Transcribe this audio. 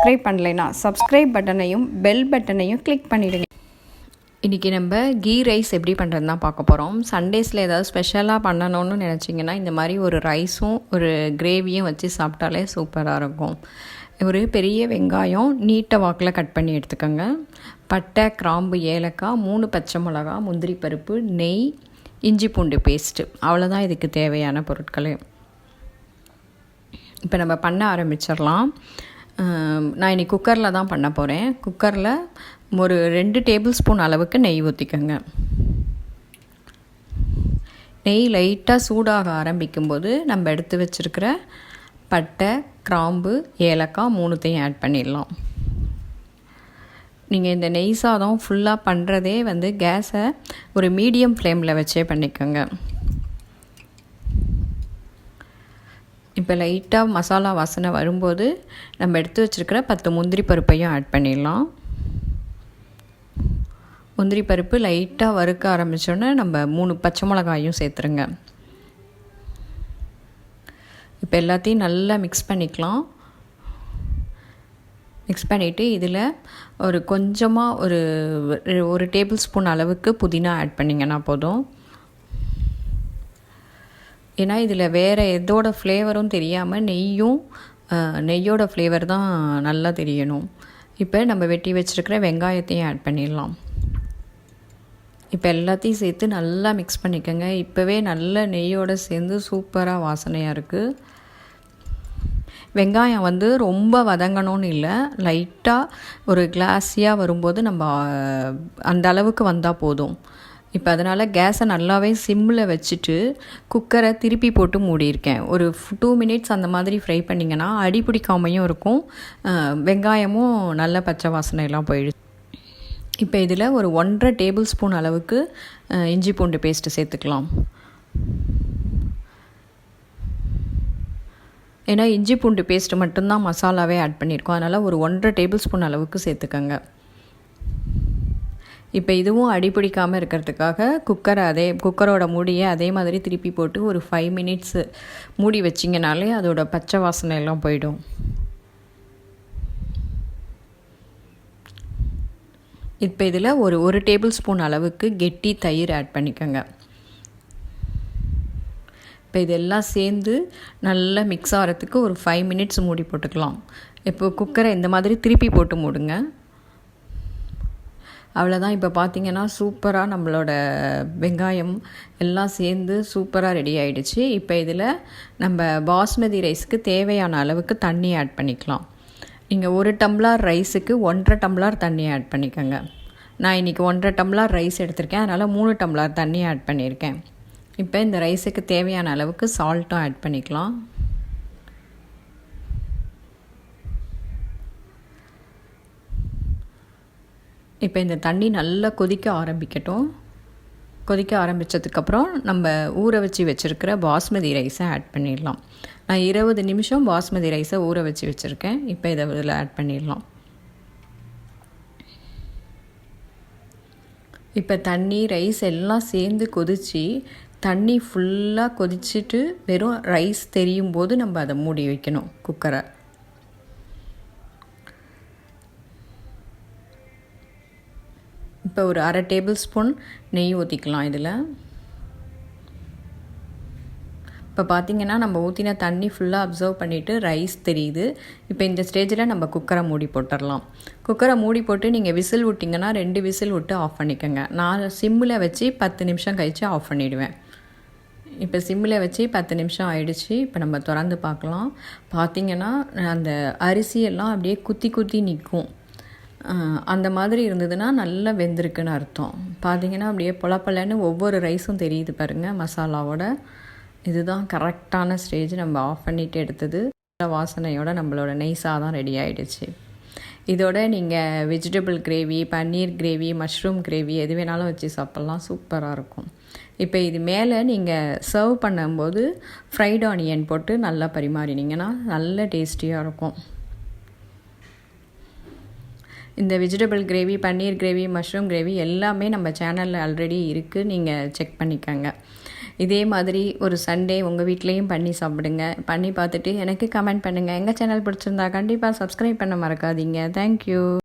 Subscribe பண்ணலைன்னா subscribe பட்டனையும் bell பட்டனையும் கிளிக் பண்ணிவிடுங்க. இன்றைக்கி நம்ம கீ ரைஸ் எப்படி பண்ணுறது தான் பார்க்க போகிறோம். சண்டேஸில் ஏதாவது ஸ்பெஷலாக பண்ணணும்னு நினச்சிங்கன்னா இந்த மாதிரி ஒரு ரைஸும் ஒரு கிரேவியும் வச்சு சாப்பிட்டாலே சூப்பராக இருக்கும். ஒரு பெரிய வெங்காயம் நீட்டை வாக்கில் கட் பண்ணி எடுத்துக்கோங்க. பட்டை, கிராம்பு, ஏலக்காய், 3 பச்சை மிளகா, முந்திரி பருப்பு, நெய், இஞ்சி பூண்டு பேஸ்ட்டு, அவ்வளோதான் இதுக்கு தேவையான பொருட்கள். இப்போ நம்ம பண்ண ஆரம்பிச்சிடலாம். நான் இன்றைக்கி குக்கரில் தான் பண்ண போகிறேன். குக்கரில் ஒரு 2 டேபிள் ஸ்பூன் அளவுக்கு நெய் ஊற்றிக்கோங்க. நெய் லைட்டாக சூடாக ஆரம்பிக்கும்போது நம்ம எடுத்து வச்சுருக்கிற பட்டை, கிராம்பு, ஏலக்காய் 3த்தையும் ஆட் பண்ணிடலாம். நீங்கள் இந்த நெய் சாதம் ஃபுல்லாக பண்ணுறதே கேஸை ஒரு மீடியம் ஃப்ளேமில் வச்சே பண்ணிக்கோங்க. இப்போ லைட்டாக மசாலா வாசனை வரும்போது நம்ம எடுத்து வச்சுருக்கிற 10 முந்திரி பருப்பையும் ஆட் பண்ணிடலாம். முந்திரி பருப்பு லைட்டாக வறுக்க ஆரம்பித்தோன்னே நம்ம 3 பச்சை மிளகாயும் சேர்த்துருங்க. இப்போ எல்லாத்தையும் நல்லா மிக்ஸ் பண்ணிக்கலாம். மிக்ஸ் பண்ணிவிட்டு இதில் ஒரு கொஞ்சமாக ஒரு டேபிள் ஸ்பூன் அளவுக்கு புதினா ஆட் பண்ணிங்கன்னா போதும். ஏன்னா இதில் வேறு எதோட ஃப்ளேவரும் தெரியாமல் நெய்யோட ஃப்ளேவர் தான் நல்லா தெரியணும். இப்போ நம்ம வெட்டி வச்சுருக்கிற வெங்காயத்தையும் ஆட் பண்ணிடலாம். இப்போ எல்லாத்தையும் சேர்த்து நல்லா மிக்ஸ் பண்ணிக்கோங்க. இப்போவே நல்ல நெய்யோடு சேர்ந்து சூப்பராக வாசனையாக இருக்குது. வெங்காயம் ரொம்ப வதங்கணும்னு இல்லை, லைட்டாக ஒரு கிளாஸியாக வரும்போது நம்ம அந்த அளவுக்கு வந்தால் போதும். இப்போ அதனால் கேஸை நல்லாவே சிம்மில் வச்சுட்டு குக்கரை திருப்பி போட்டு மூடியிருக்கேன். ஒரு 2 மினிட்ஸ் அந்த மாதிரி ஃப்ரை பண்ணிங்கன்னா அடி பிடிக்காமையும் இருக்கும், வெங்காயமும் நல்ல பச்சை வாசனையெல்லாம் போயிடுச்சு. இப்போ இதில் ஒரு 1.5 டேபிள் ஸ்பூன் அளவுக்கு இஞ்சி பூண்டு பேஸ்ட்டு சேர்த்துக்கலாம். ஏன்னா இஞ்சி பூண்டு பேஸ்ட்டு மட்டும்தான் மசாலாவே ஆட் பண்ணியிருக்கோம், அதனால் ஒரு 1.5 டேபிள் ஸ்பூன் அளவுக்கு சேர்த்துக்கோங்க. இப்போ இதுவும் அடிப்பிடிக்காமல் இருக்கிறதுக்காக குக்கரோட மூடியை அதே மாதிரி திருப்பி போட்டு ஒரு 5 மினிட்ஸு மூடி வச்சிங்கனாலே அதோட பச்சை வாசனை எல்லாம் போயிடும். இப்போ இதில் ஒரு டேபிள் ஸ்பூன் அளவுக்கு கெட்டி தயிர் ஆட் பண்ணிக்கோங்க. இப்போ இதெல்லாம் சேர்ந்து நல்லா மிக்ஸ் ஆகிறதுக்கு ஒரு 5 மினிட்ஸ் மூடி போட்டுக்கலாம். இப்போ குக்கரை இந்த மாதிரி திருப்பி போட்டு மூடுங்க. அவ்வளோதான். இப்போ பார்த்திங்கன்னா சூப்பராக நம்மளோட வெங்காயம் எல்லாம் சேர்ந்து சூப்பராக ரெடி ஆகிடுச்சு. இப்போ இதில் நம்ம பாஸ்மதி ரைஸுக்கு தேவையான அளவுக்கு தண்ணி ஆட் பண்ணிக்கலாம். நீங்கள் 1 டம்ளர் ரைஸுக்கு 1.5 டம்ளர் தண்ணி ஆட் பண்ணிக்கோங்க. நான் இன்றைக்கி 1.5 டம்ளர் ரைஸ் எடுத்திருக்கேன், அதனால் 3 டம்ளர் தண்ணி ஆட் பண்ணியிருக்கேன். இப்போ இந்த ரைஸுக்கு தேவையான அளவுக்கு சால்ட்டும் ஆட் பண்ணிக்கலாம். இப்போ இந்த தண்ணி நல்லா கொதிக்க ஆரம்பிக்கட்டும். கொதிக்க ஆரம்பித்ததுக்கப்புறம் நம்ம ஊற வச்சு வச்சுருக்கிற பாஸ்மதி ரைஸை ஆட் பண்ணிடலாம். நான் 20 நிமிஷம் பாஸ்மதி ரைஸை ஊற வச்சு வச்சுருக்கேன். இப்போ இதை இதில் ஆட் பண்ணிடலாம். இப்போ தண்ணி, ரைஸ் எல்லாம் சேர்ந்து கொதித்து தண்ணி ஃபுல்லாக கொதிச்சுட்டு வெறும் ரைஸ் தெரியும் போது நம்ம அதை மூடி வைக்கணும் குக்கரை. இப்போ ஒரு 1/2 டேபிள் ஸ்பூன் நெய் ஊற்றிக்கலாம் இதில். இப்போ பார்த்திங்கன்னா நம்ம ஊற்றின தண்ணி ஃபுல்லாக அப்சர்வ் பண்ணிவிட்டு ரைஸ் தெரியுது. இப்போ இந்த ஸ்டேஜில் நம்ம குக்கரை மூடி போட்டுடலாம். குக்கரை மூடி போட்டு நீங்கள் விசில் விட்டிங்கன்னா 2 விசில் விட்டு ஆஃப் பண்ணிக்கோங்க. நான் சிம்மில் வச்சு 10 நிமிஷம் கழித்து ஆஃப் பண்ணிவிடுவேன். இப்போ சிம்மில் வச்சு 10 நிமிஷம் ஆயிடுச்சு. இப்போ நம்ம திறந்து பார்க்கலாம். பார்த்திங்கன்னா அந்த அரிசியெல்லாம் அப்படியே குத்தி நிற்கும். அந்த மாதிரி இருந்ததுன்னா நல்லா வெந்திருக்குன்னு அர்த்தம். பார்த்திங்கன்னா அப்படியே பொலப்பலன்னு ஒவ்வொரு ரைஸும் தெரியுது பாருங்கள் மசாலாவோட. இதுதான் கரெக்டான ஸ்டேஜ். நம்ம ஆஃப் பண்ணிவிட்டு எடுத்தது வாசனையோட நம்மளோட நெய் சாதம் ரெடி ஆகிடுச்சு. இதோட நீங்கள் வெஜிடபிள் கிரேவி, பன்னீர் கிரேவி, மஷ்ரூம் கிரேவி எது வேணாலும் வச்சு சாப்பிட்லாம், சூப்பராக இருக்கும். இப்போ இது மேலே நீங்கள் சர்வ் பண்ணும்போது ஃப்ரைட் ஆனியன் போட்டு நல்லா பரிமாறினீங்கன்னா நல்ல டேஸ்டியாக இருக்கும். இந்த வெஜிடபிள் கிரேவி, பன்னீர் கிரேவி, மஷ்ரூம் கிரேவி எல்லாமே நம்ம சேனலில் ஆல்ரெடி இருக்குது, நீங்கள் செக் பண்ணிக்கோங்க. இதே மாதிரி ஒரு சண்டே உங்கள் வீட்லேயும் பண்ணி சாப்பிடுங்க. பண்ணி பார்த்துட்டு எனக்கு கமெண்ட் பண்ணுங்கள். எங்கள் சேனல் பிடிச்சிருந்தா கண்டிப்பாக சப்ஸ்கிரைப் பண்ண மறக்காதீங்க. தேங்க்யூ.